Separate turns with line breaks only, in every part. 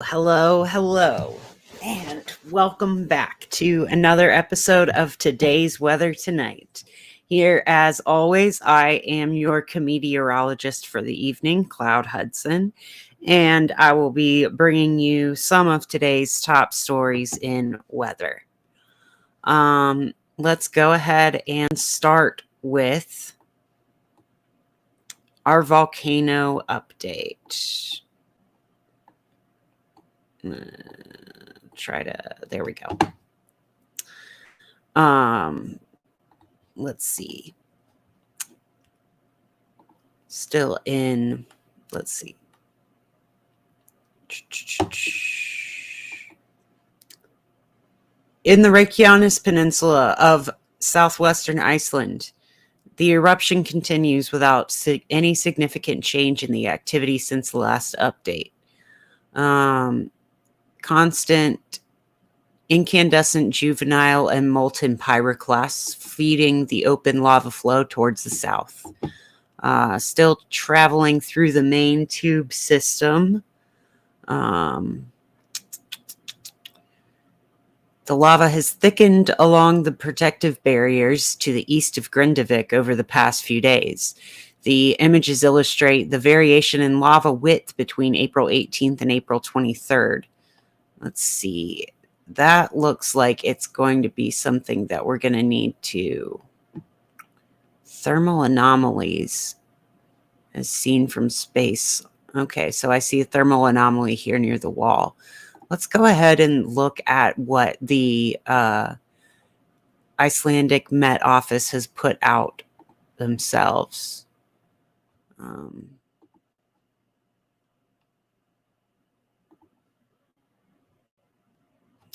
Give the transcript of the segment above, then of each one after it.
Hello, and welcome back to another episode of Today's Weather Tonight. Here, as always, I am your meteorologist for the evening, Cloud Hudson, and I will be bringing you some of today's top stories in weather. Let's go ahead and start with our volcano update. There we go. Let's see. Still in, let's see. In the Reykjanes Peninsula of southwestern Iceland, the eruption continues without any significant change in the activity since the last update. Constant incandescent juvenile and molten pyroclasts feeding the open lava flow towards the south. Still traveling through the main tube system. The lava has thickened along the protective barriers to the east of Grindavik over the past few days. The images illustrate the variation in lava width between April 18th and April 23rd. Let's see. That looks like it's going to be something that we're going to need to... Thermal anomalies as seen from space. Okay, so I see a thermal anomaly here near the wall. Let's go ahead and look at what the Icelandic Met Office has put out themselves.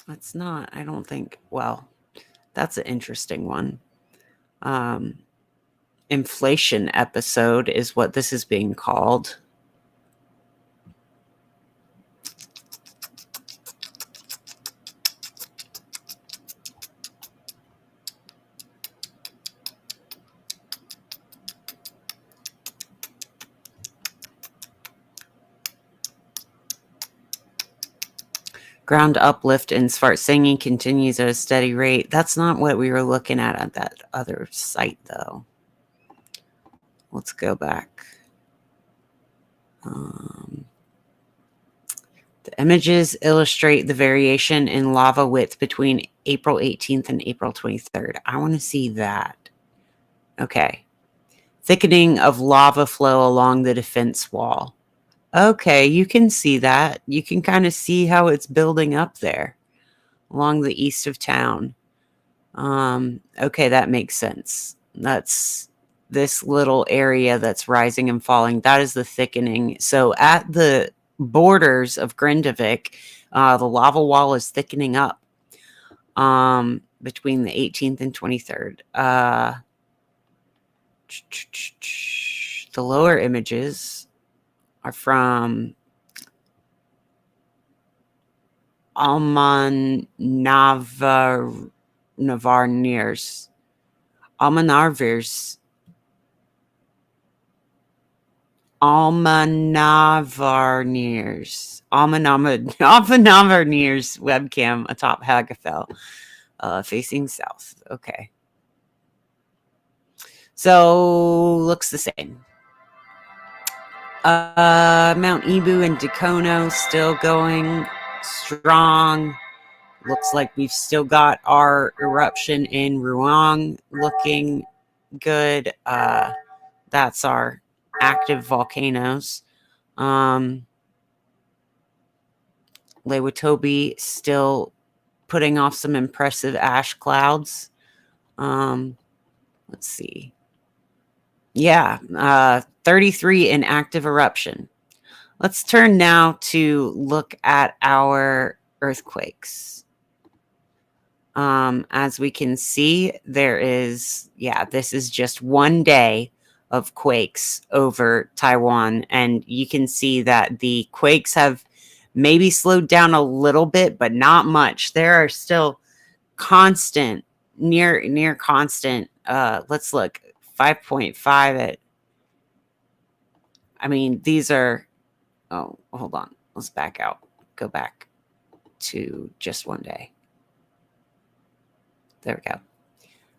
That's not, I don't think, well, that's an interesting one. Inflation episode is what this is being called. Ground uplift in Svartsengi continues at a steady rate. That's not what we were looking at that other site, though. Let's go back. The images illustrate the variation in lava width between April 18th and April 23rd. I want to see that. Okay. Thickening of lava flow along the defense wall. Okay, you can see that. You can kind of see how it's building up there along the east of town. Okay, that makes sense. That's this little area that's rising and falling. That is the thickening. So at the borders of Grindavik, the lava wall is thickening up between the 18th and 23rd. The lower images are from Almannavarnirs. Almannavarnirs webcam atop Hagafell, facing south. Okay. So, looks the same. Mount Ibu and Dacono still going strong. Looks like we've still got our eruption in Ruang looking good. That's our active volcanoes. Lewitobi still putting off some impressive ash clouds. Let's see. Yeah, 33 in active eruption. Let's turn now to look at our earthquakes. As we can see, there is, this is just one day of quakes over Taiwan. And you can see that the quakes have maybe slowed down a little bit, but not much. There are still constant, near constant. Let's look. 5.5 at, I mean, these are, oh, hold on. Let's back out. go back to just one day. There we go.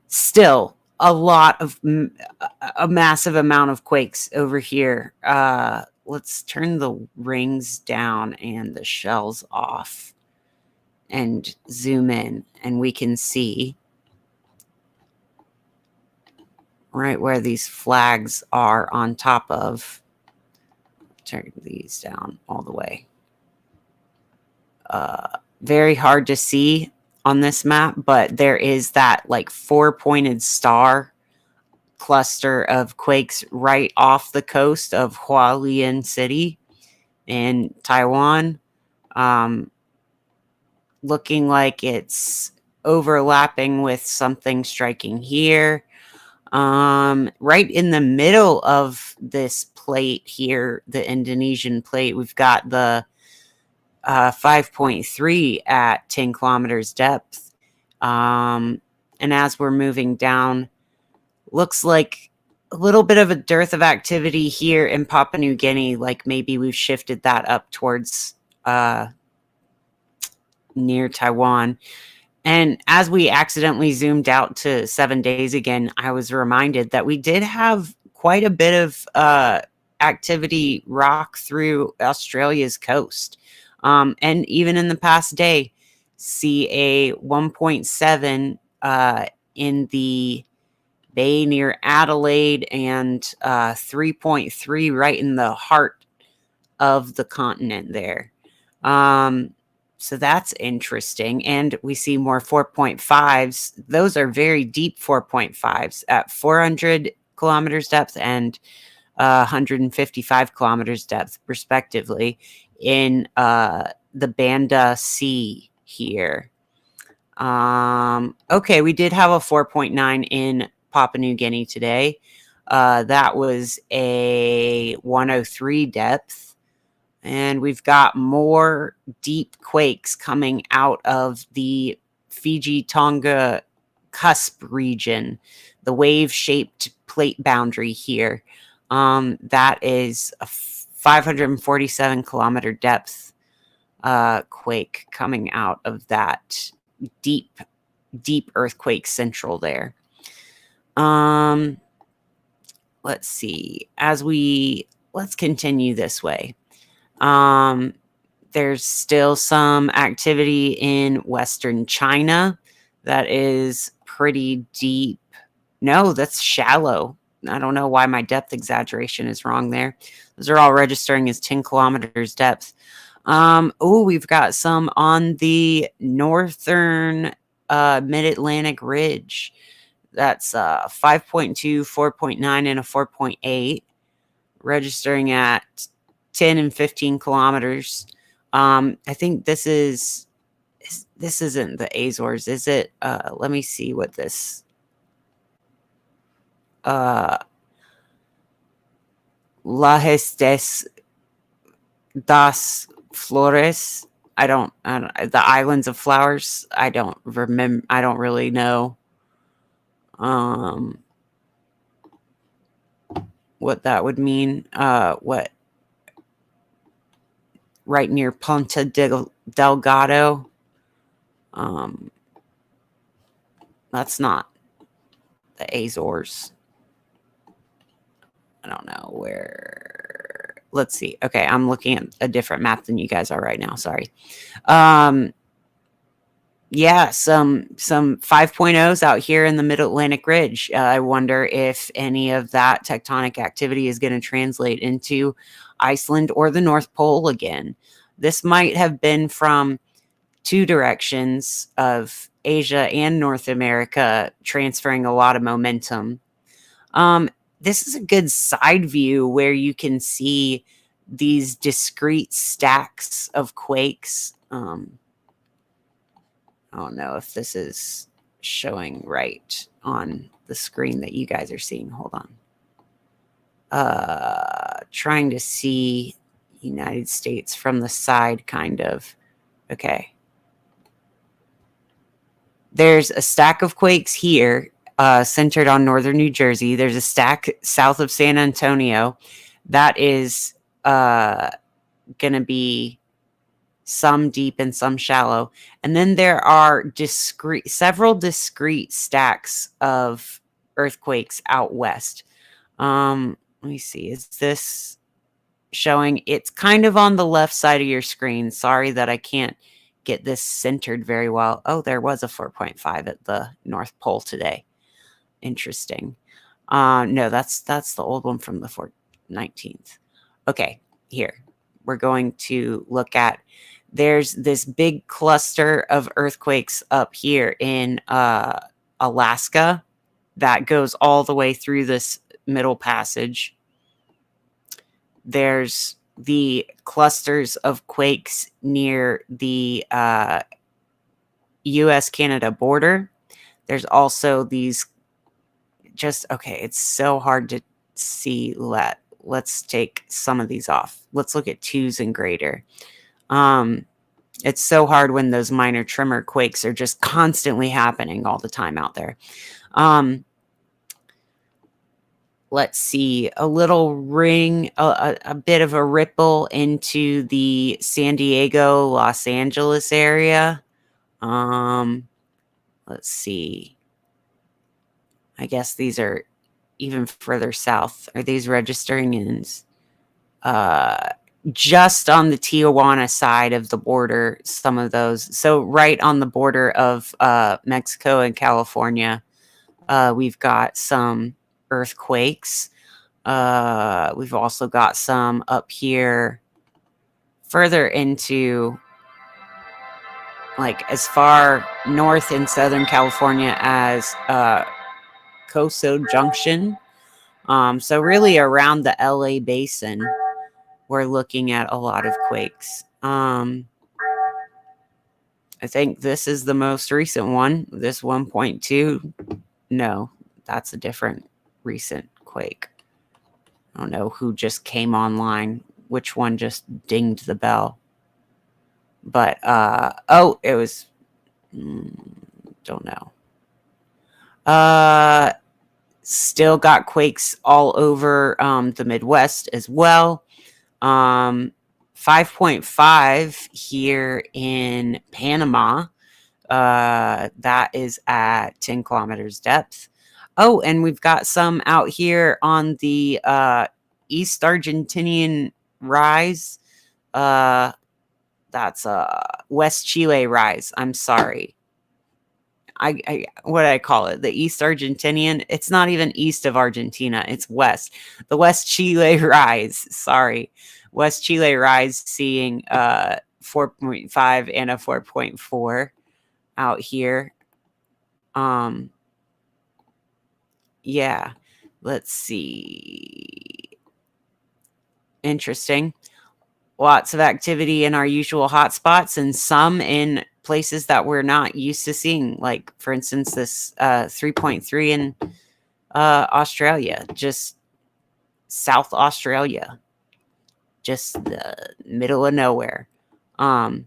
Still a massive amount of quakes over here. Let's turn the rings down and the shells off and zoom in, and we can see right where these flags are on top of. Turn these down all the way. Very hard to see on this map, but there is that like 4-pointed star cluster of quakes right off the coast of Hualien City in Taiwan. Looking like it's overlapping with something striking here. Right in the middle of this plate here, the Indonesian plate, we've got the 5.3 at 10 kilometers depth. And as we're moving down, looks like a little bit of a dearth of activity here in Papua New Guinea. Like maybe we've shifted that up towards near Taiwan. And as we accidentally zoomed out to 7 days again, I was reminded that we did have quite a bit of activity rock through Australia's coast. And even in the past day, see a 1.7 in the bay near Adelaide and 3.3 right in the heart of the continent there. So that's interesting. And we see more 4.5s. Those are very deep 4.5s at 400 kilometers depth and 155 kilometers depth, respectively, in the Banda Sea here. Okay, we did have a 4.9 in Papua New Guinea today. That was a 103 depth. And we've got more deep quakes coming out of the Fiji-Tonga cusp region, the wave-shaped plate boundary here. That is a 547 kilometer depth quake coming out of that deep earthquake central there. Let's see. Let's continue this way. There's still some activity in Western China that is pretty deep. No, that's shallow. I don't know why my depth exaggeration is wrong there. Those are all registering as 10 kilometers depth. We've got some on the northern mid-Atlantic ridge. That's 5.2, 4.9, and a 4.8, registering at 10 and 15 kilometers. I think this isn't the Azores, is it? Let me see what this. Lajes das Flores. I don't. The Islands of Flowers. I don't remember. I don't really know. What that would mean. What? Right near Ponta Delgado. That's not the Azores. I don't know where. Let's see. Okay, I'm looking at a different map than you guys are right now. Sorry. Yeah, some 5.0s out here in the Mid-Atlantic Ridge. I wonder if any of that tectonic activity is going to translate into Iceland or the North Pole again. This might have been from two directions of Asia and North America, transferring a lot of momentum. This is a good side view where you can see these discrete stacks of quakes. I don't know if this is showing right on the screen that you guys are seeing. Hold on. Trying to see United States from the side, kind of. Okay. There's a stack of quakes here, centered on northern New Jersey. There's a stack south of San Antonio. That is going to be some deep and some shallow. And then there are several discrete stacks of earthquakes out west. Let me see. Is this showing? It's kind of on the left side of your screen. Sorry that I can't get this centered very well. Oh, there was a 4.5 at the North Pole today. Interesting. No, that's the old one from the 19th. Okay, here. We're going to look at, there's this big cluster of earthquakes up here in Alaska that goes all the way through this middle passage. There's the clusters of quakes near the US-Canada border. There's also these okay, it's so hard to see. Let's take some of these off. Let's look at 2s and greater. It's so hard when those minor tremor quakes are just constantly happening all the time out there. Let's see, a little ring, a bit of a ripple into the San Diego, Los Angeles area. Let's see. I guess these are even further south. Are these registering in just on the Tijuana side of the border, some of those. So right on the border of Mexico and California, we've got some earthquakes. We've also got some up here further into, like, as far north in Southern California as Coso Junction. So really around the LA basin, we're looking at a lot of quakes. I think this is the most recent one, this 1.2. No, that's a different recent quake. I don't know who just came online, which one just dinged the bell. But, oh, it was, don't know. Still got quakes all over the Midwest as well. 5.5 here in Panama. That is at 10 kilometers depth. Oh, and we've got some out here on the East Argentinian rise. That's West Chile rise. I'm sorry. What do I call it? The East Argentinian. It's not even east of Argentina. It's west. The West Chile rise. Sorry. West Chile rise seeing 4.5 and a 4.4 out here. Yeah. Let's see. Interesting. Lots of activity in our usual hotspots and some in places that we're not used to seeing. Like, for instance, this 3.3 in Australia, just South Australia, just the middle of nowhere. But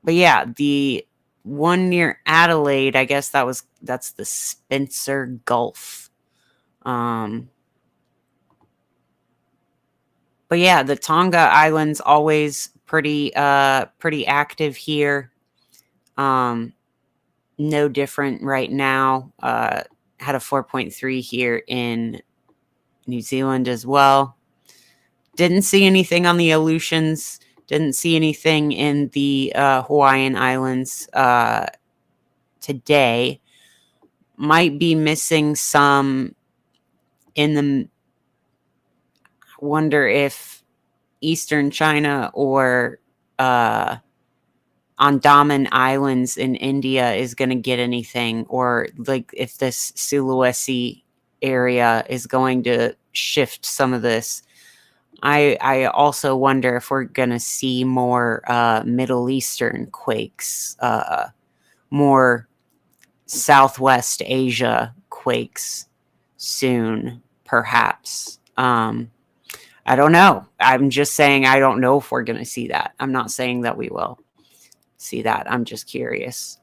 yeah, the one near Adelaide, I guess that's the Spencer Gulf. But yeah, the Tonga Islands always pretty active here. No different right now. Had a 4.3 here in New Zealand as well. Didn't see anything on the Aleutians. Didn't see anything in the Hawaiian Islands today. Might be missing some in the, wonder if Eastern China or Andaman Islands in India is going to get anything, or like if this Sulawesi area is going to shift some of this. I also wonder if we're going to see more Middle Eastern quakes, more Southwest Asia quakes soon, perhaps. I don't know. I'm just saying I don't know if we're going to see that. I'm not saying that we will see that. I'm just curious.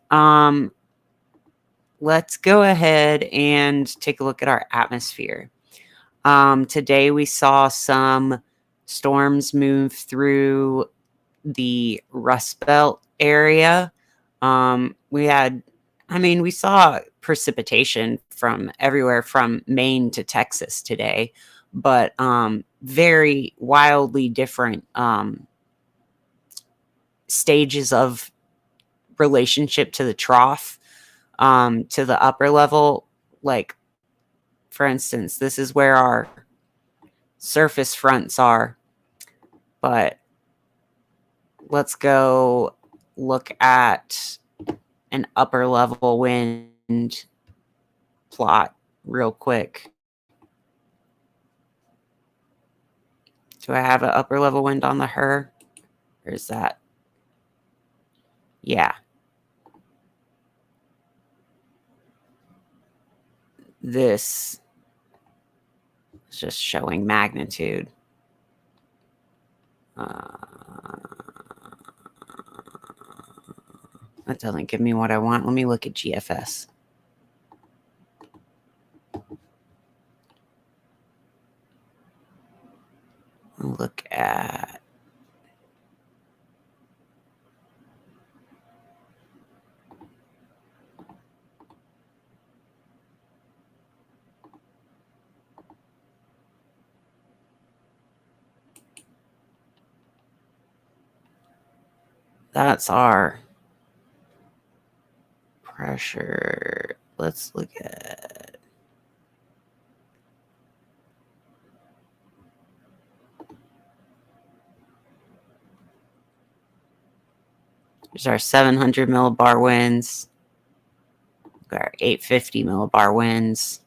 Let's go ahead and take a look at our atmosphere. Today we saw some storms move through the Rust Belt area. We saw precipitation from everywhere from Maine to Texas today, but very wildly different stages of relationship to the trough, to the upper level. Like, for instance, this is where our surface fronts are, but let's go look at an upper level wind plot real quick. Do I have an upper level wind on the HER? Or is that? Yeah. This is just showing magnitude. That doesn't give me what I want. Let me look at GFS. Look at that's our pressure. Let's look at there's our 700 millibar winds. Our 850 millibar winds.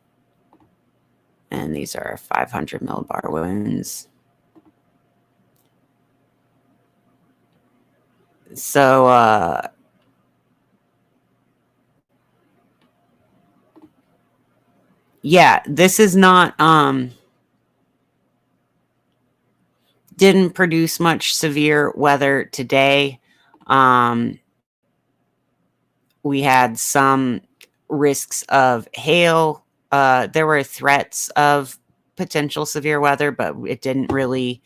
And these are our 500 millibar winds. So, yeah, this is not, didn't produce much severe weather today. We had some risks of hail. There were threats of potential severe weather, but it didn't really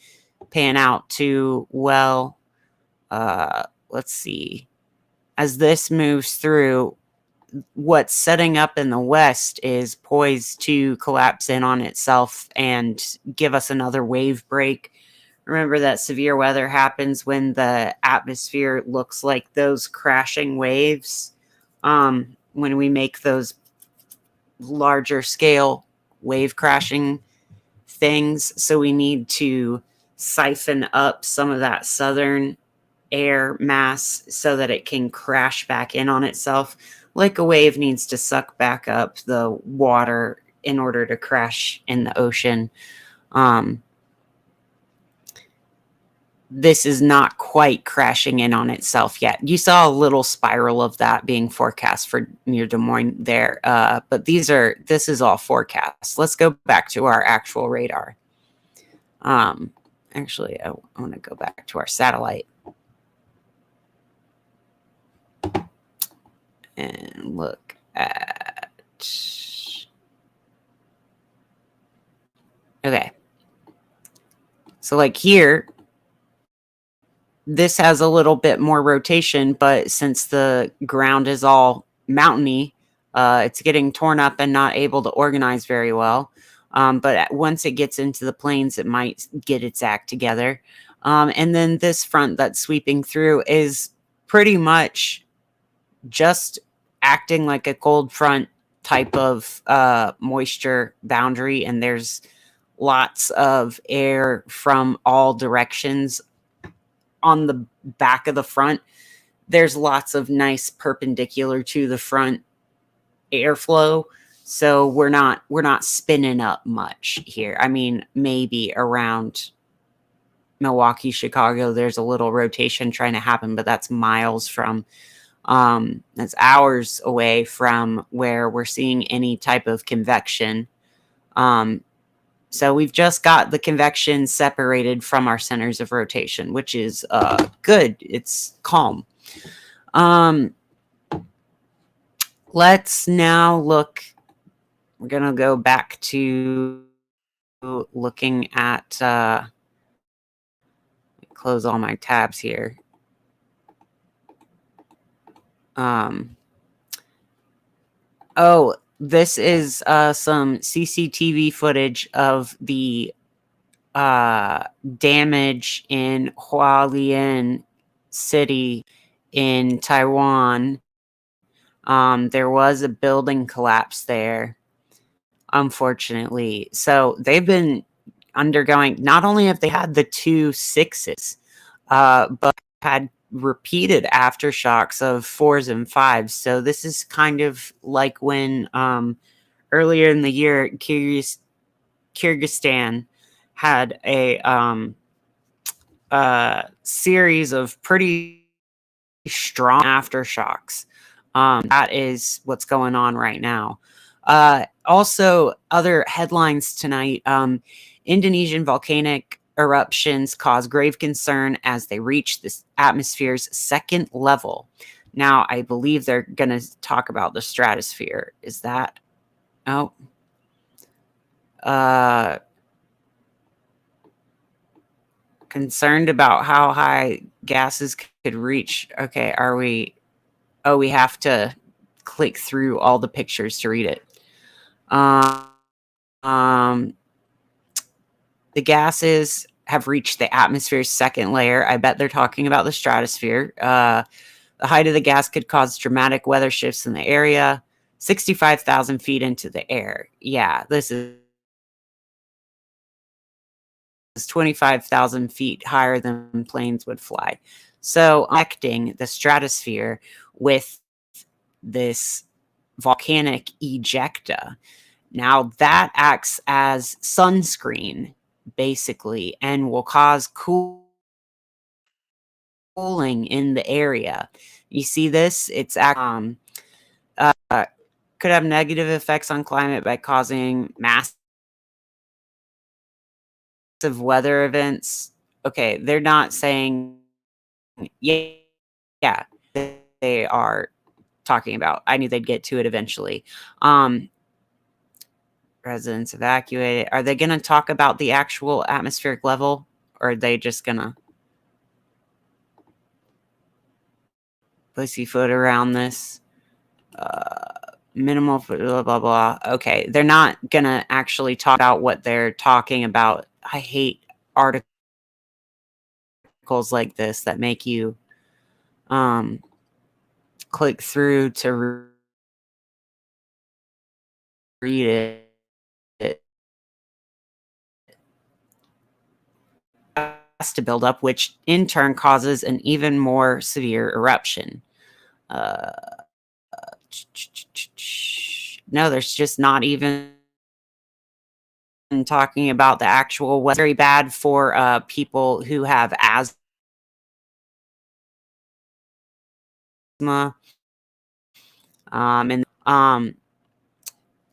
pan out too well. Let's see. As this moves through, what's setting up in the west is poised to collapse in on itself and give us another wave break. Remember that severe weather happens when the atmosphere looks like those crashing waves. When we make those larger scale wave crashing things. So we need to siphon up some of that southern air mass so that it can crash back in on itself. Like a wave needs to suck back up the water in order to crash in the ocean. This is not quite crashing in on itself yet. You saw a little spiral of that being forecast for near Des Moines there. But this is all forecast. Let's go back to our actual radar. Actually, I want to go back to our satellite and look at, okay. So like here, this has a little bit more rotation, but since the ground is all mountainy, it's getting torn up and not able to organize very well. But once it gets into the plains, it might get its act together. And then this front that's sweeping through is pretty much just acting like a cold front type of moisture boundary. And there's lots of air from all directions. On the back of the front, there's lots of nice perpendicular to the front airflow. So we're not spinning up much here. I mean, maybe around Milwaukee, Chicago, there's a little rotation trying to happen, but that's miles from, that's hours away from where we're seeing any type of convection. So we've just got the convection separated from our centers of rotation, which is good. It's calm. Let's now look. We're going to go back to looking at, close all my tabs here. Um, oh, this is some CCTV footage of the damage in Hualien City in Taiwan. There was a building collapse there, unfortunately. So they've been undergoing, not only have they had the 2 6s, but had repeated aftershocks of 4s and 5s. So this is kind of like when earlier in the year, Kyrgyzstan had a series of pretty strong aftershocks. That is what's going on right now. Also, other headlines tonight: Indonesian volcanic eruptions cause grave concern as they reach this atmosphere's second level. Now, I believe they're going to talk about the stratosphere. Is that? Oh, uh, concerned about how high gases could reach. Okay, are we? Oh, we have to click through all the pictures to read it. Um, um, the gases have reached the atmosphere's second layer. I bet they're talking about the stratosphere. The height of the gas could cause dramatic weather shifts in the area. 65,000 feet into the air. Yeah, this is 25,000 feet higher than planes would fly. So, connecting the stratosphere with this volcanic ejecta. Now, that acts as sunscreen, basically, and will cause cooling in the area. You see this? Uh, could have negative effects on climate by causing massive weather events. Okay, they're not saying, yeah, yeah, they are talking about. I knew they'd get to it eventually. Residents evacuated. Are they going to talk about the actual atmospheric level, or are they just going to pussyfoot around this? Minimal blah blah blah. Okay, they're not going to actually talk about what they're talking about. I hate articles like this that make you um, click through to read it. Has to build up, which in turn causes an even more severe eruption. Uh, no, there's just not even talking about the actual weather. Very bad for people who have asthma. And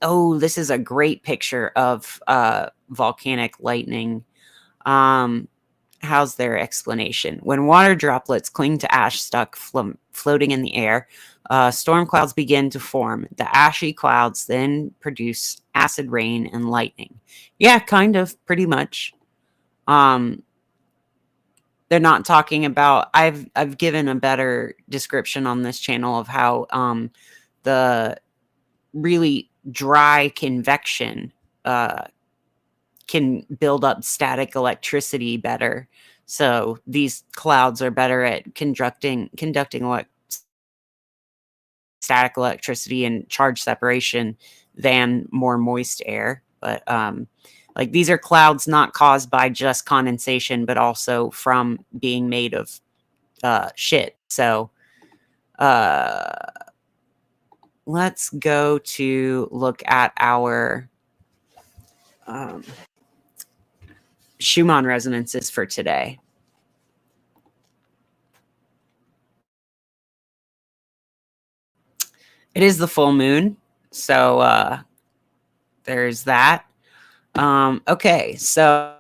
oh, this is a great picture of volcanic lightning. Um, how's their explanation? When water droplets cling to ash stuck floating in the air, storm clouds begin to form. The ashy clouds then produce acid rain and lightning. Yeah, kind of, pretty much. Um, they're not talking about. I've given a better description on this channel of how the really dry convection can build up static electricity better. So these clouds are better at conducting static electricity and charge separation than more moist air. But like these are clouds not caused by just condensation, but also from being made of shit. So uh, let's go to look at our um, Schumann resonances for today. It is the full moon, so there's that. Okay, so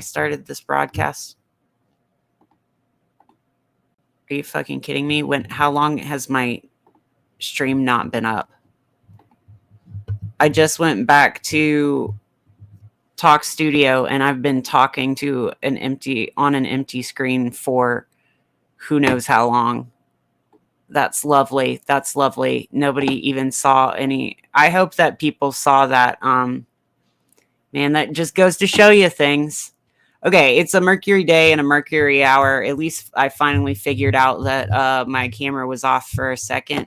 started this broadcast? Are you fucking kidding me? How long has my stream not been up? I just went back to Talk Studio and I've been talking to an empty screen for who knows how long. That's lovely. That's lovely. Nobody even saw any. I hope that people saw that. Man, that just goes to show you things. Okay, it's a Mercury day and a Mercury hour. At least I finally figured out that my camera was off for a second.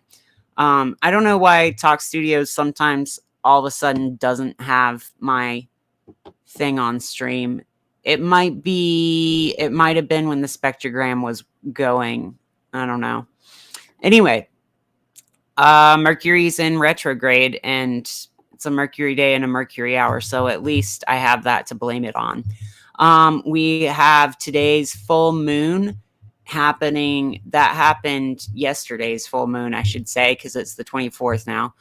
I don't know why Talk Studios sometimes all of a sudden doesn't have my thing on stream. It might have been when the spectrogram was going. I don't know. Anyway, Mercury's in retrograde and it's a Mercury day and a Mercury hour, so at least I have that to blame it on. We have today's full moon happening. That happened yesterday's full moon, I should say, because it's the 24th now.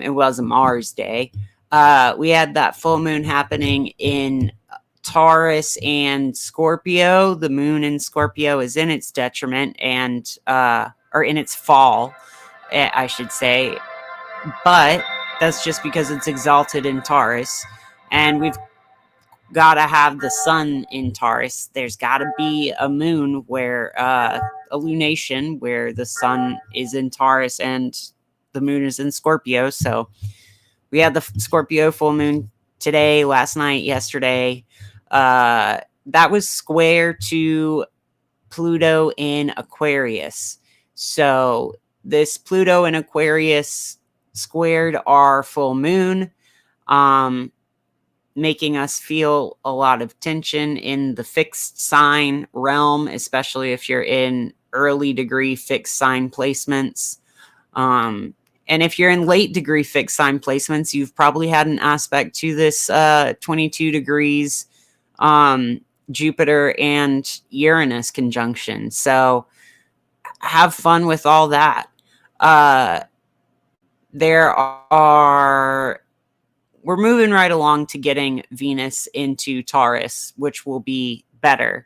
It was a Mars day. We had that full moon happening in Taurus and Scorpio. The moon in Scorpio is in its detriment and or in its fall, I should say, but that's just because it's exalted in Taurus, and we've got to have the sun in Taurus. There's got to be a moon where a lunation where the sun is in Taurus and the moon is in Scorpio. So we had the Scorpio full moon today, last night, yesterday. That was square to Pluto in Aquarius. So this Pluto in Aquarius squared our full moon, making us feel a lot of tension in the fixed sign realm, especially if you're in early degree fixed sign placements. And if you're in late degree fixed sign placements, you've probably had an aspect to this 22 degrees Jupiter and Uranus conjunction. So have fun with all that. We're moving right along to getting Venus into Taurus, which will be better.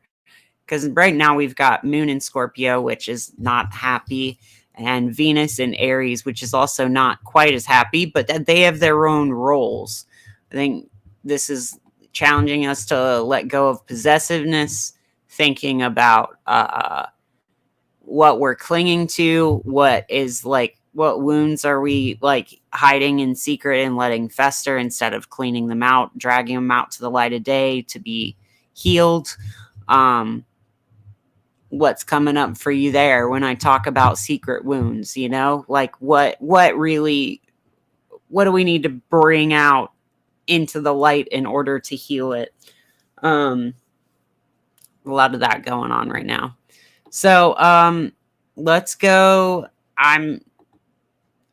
Because right now we've got Moon in Scorpio, which is not happy, and Venus in Aries, which is also not quite as happy, but they have their own roles. I think this is challenging us to let go of possessiveness, thinking about what we're clinging to, what wounds are we like hiding in secret and letting fester instead of cleaning them out, dragging them out to the light of day to be healed. What's coming up for you there when I talk about secret wounds, like what do we need to bring out into the light in order to heal it? A lot of that going on right now. So let's go. I'm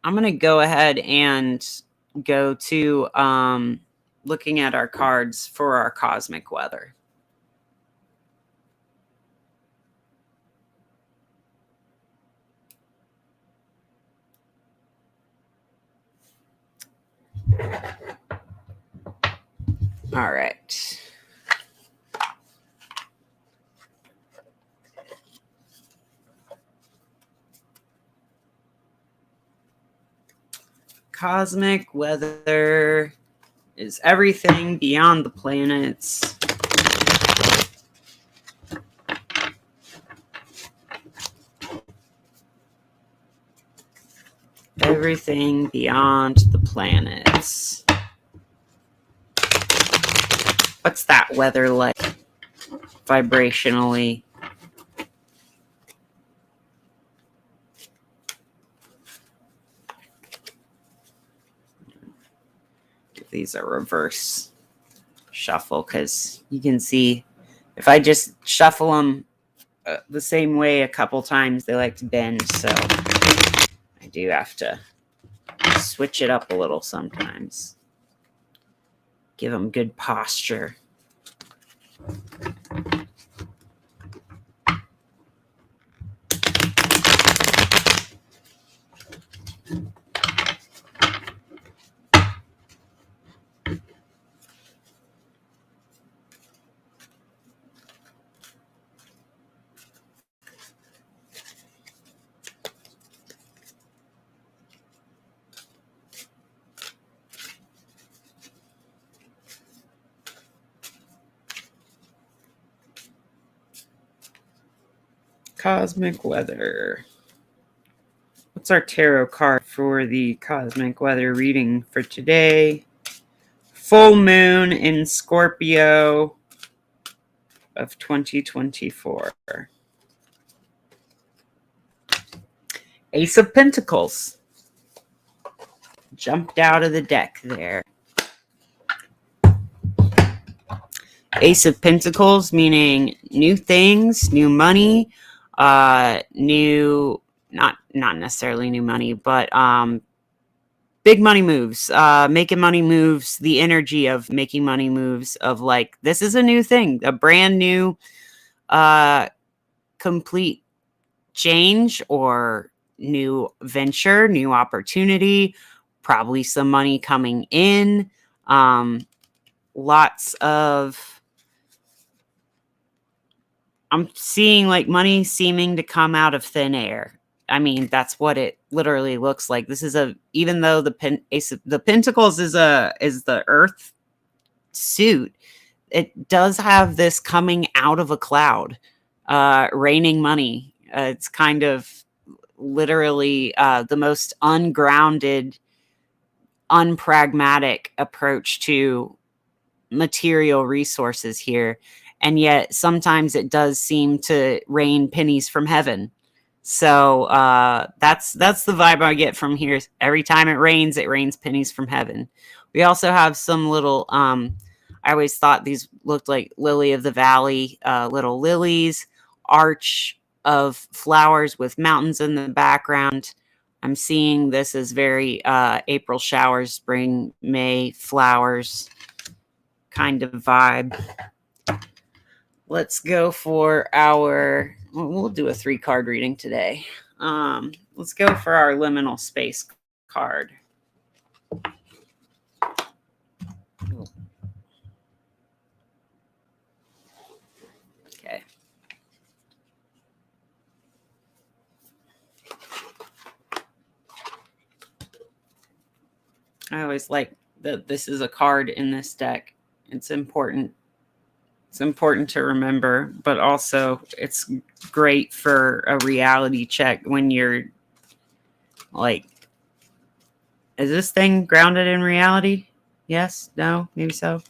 going to go ahead and go to looking at our cards for our cosmic weather. All right. Cosmic weather is everything beyond the planets. Everything beyond the planets. What's that weather like vibrationally? Give these a reverse shuffle because you can see if I just shuffle them the same way a couple times, they like to bend. So I do have to switch it up a little sometimes. Give them good posture. Cosmic weather. What's our tarot card for the cosmic weather reading for today? Full moon in Scorpio of 2024. Ace of Pentacles. Jumped out of the deck there. Ace of Pentacles meaning new things, new money, new not necessarily new money, but big money moves, making money moves, the energy of making money moves of like, this is a new thing, a brand new, complete change or new venture, new opportunity, probably some money coming in, lots of, I'm seeing like money seeming to come out of thin air. I mean, that's what it literally looks like. This is even though the Pentacles is the Earth suit, it does have this coming out of a cloud, raining money. It's kind of literally the most ungrounded, unpragmatic approach to material resources here. And yet sometimes it does seem to rain pennies from heaven. So that's the vibe I get from here. Every time it rains pennies from heaven. We also have some little, I always thought these looked like lily of the valley, little lilies, arch of flowers with mountains in the background. I'm seeing this as very April showers, spring, May flowers kind of vibe. Let's go for we'll do a 3-card reading today. Let's go for our liminal space card. Okay. I always like that this is a card in this deck. It's important. It's important to remember, but also it's great for a reality check when you're like, is this thing grounded in reality? Yes? No? Maybe so?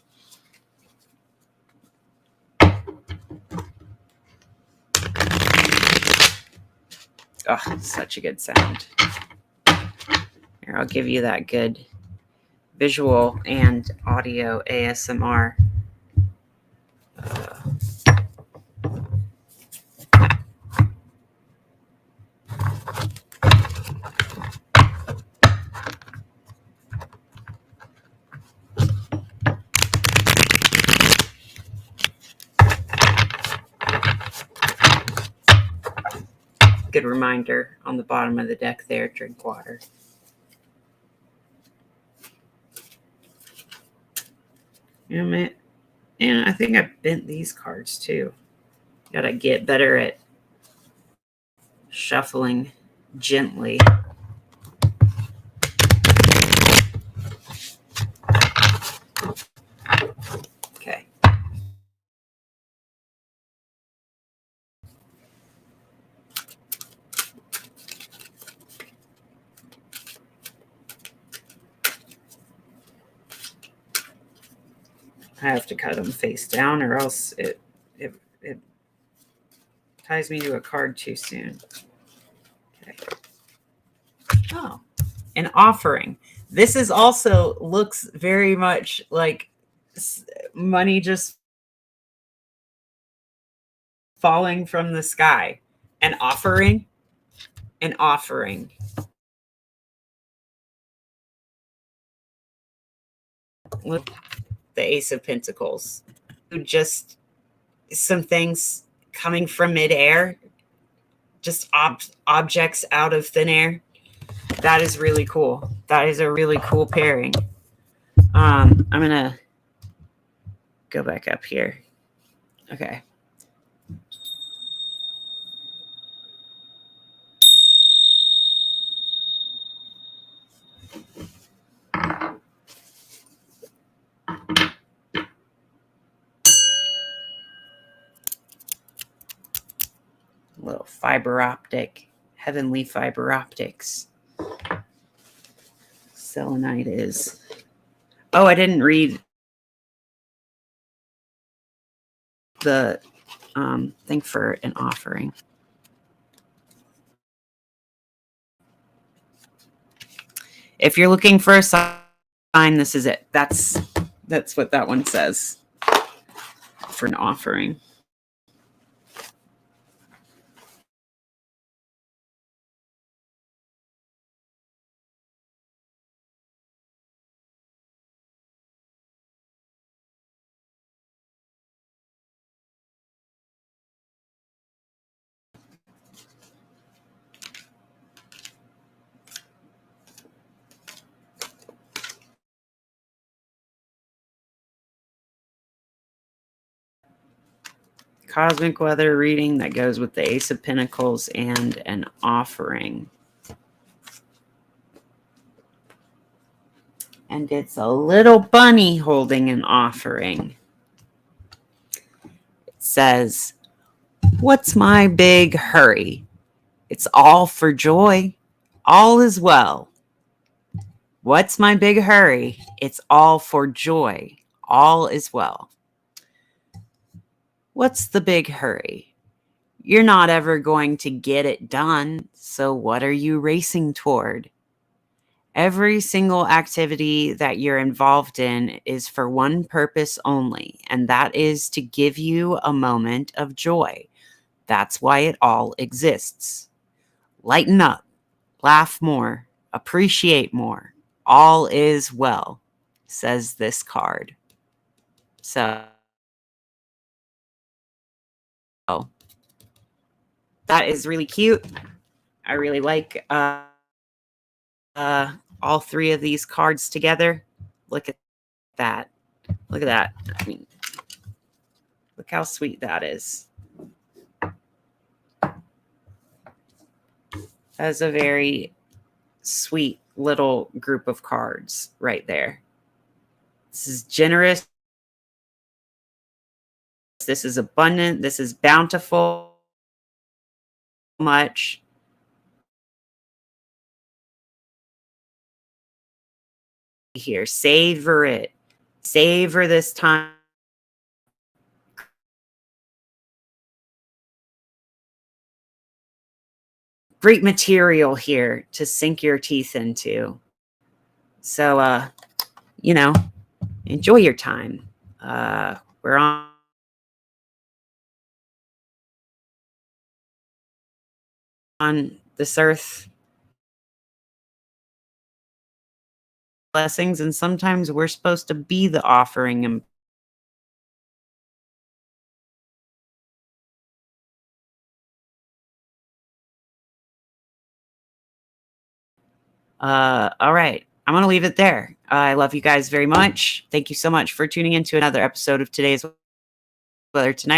Oh, such a good sound. Here, I'll give you that good visual and audio ASMR. Good reminder on the bottom of the deck there, drink water. You know, man, and I think I bent these cards too. Gotta get better at shuffling gently. Okay. I have to cut them face down or else it ties me to a card too soon. Okay. Oh, an offering. This is also looks very much like money just falling from the sky. An offering. An offering. Look, the Ace of Pentacles. Just some things coming from midair, just objects out of thin air. That is really cool. That is a really cool pairing. I'm gonna go back up here. Okay. Little Oh, fiber optic, heavenly fiber optics. Selenite is. Oh, I didn't read the thing for an offering. If you're looking for a sign, this is it. That's what that one says for an offering. Cosmic weather reading that goes with the Ace of Pentacles and an offering. And it's a little bunny holding an offering. It says, "What's my big hurry? It's all for joy. All is well. What's my big hurry? It's all for joy. All is well." What's the big hurry? You're not ever going to get it done, so what are you racing toward? Every single activity that you're involved in is for one purpose only, and that is to give you a moment of joy. That's why it all exists. Lighten up, laugh more, appreciate more. All is well, says this card. So, that is really cute. I really like all three of these cards together. Look at that. Look at that. I mean, look how sweet that is. That's a very sweet little group of cards right there. This is generous. This is abundant. This is bountiful. Much. Here, savor it. Savor this time. Great material here to sink your teeth into. So, enjoy your time. We're on this earth. Blessings, and sometimes we're supposed to be the offering. And all right, I'm going to leave it there. I love you guys very much. Thank you so much for tuning in to another episode of Today's Weather Tonight.